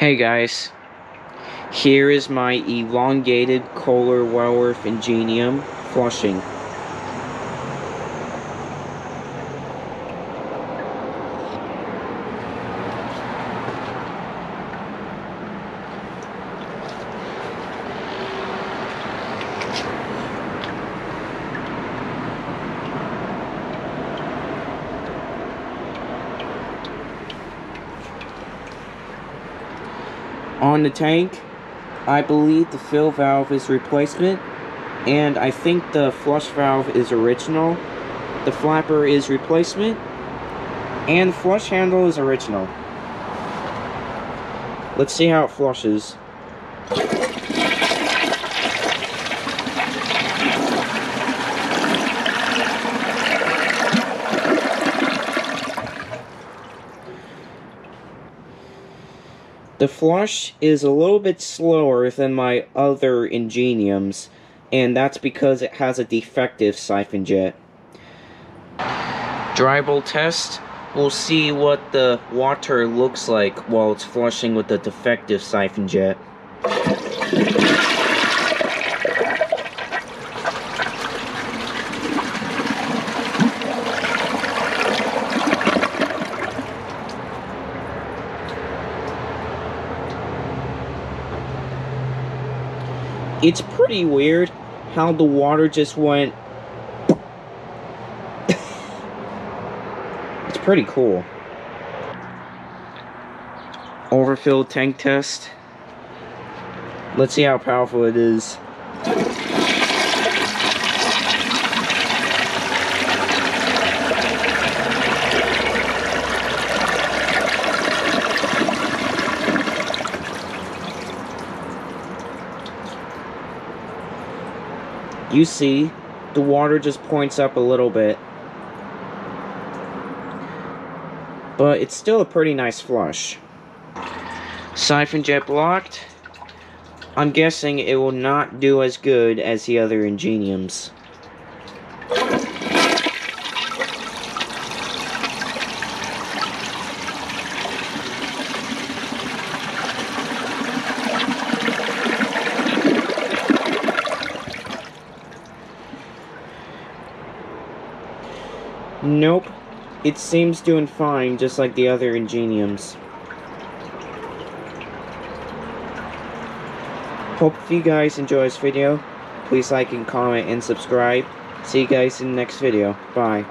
Hey guys, here is my elongated Kohler Wellworth Ingenium flushing. On the tank, I believe the fill valve is replacement, and I think the flush valve is original. The flapper is replacement, and the flush handle is original. Let's see how it flushes. The flush is a little bit slower than my other Ingeniums, and that's because it has a defective siphon jet. Drybble test, we'll see what the water looks like while it's flushing with the defective siphon jet. It's pretty weird how the water just went. It's pretty cool. Overfilled tank test. Let's see how powerful it is. You see, the water just points up a little bit. But it's still a pretty nice flush. Siphon jet blocked. I'm guessing it will not do as good as the other Ingeniums. Nope, it seems doing fine, just like the other Ingeniums. Hope if you guys enjoy this video, please like and comment and subscribe. See you guys in the next video. Bye.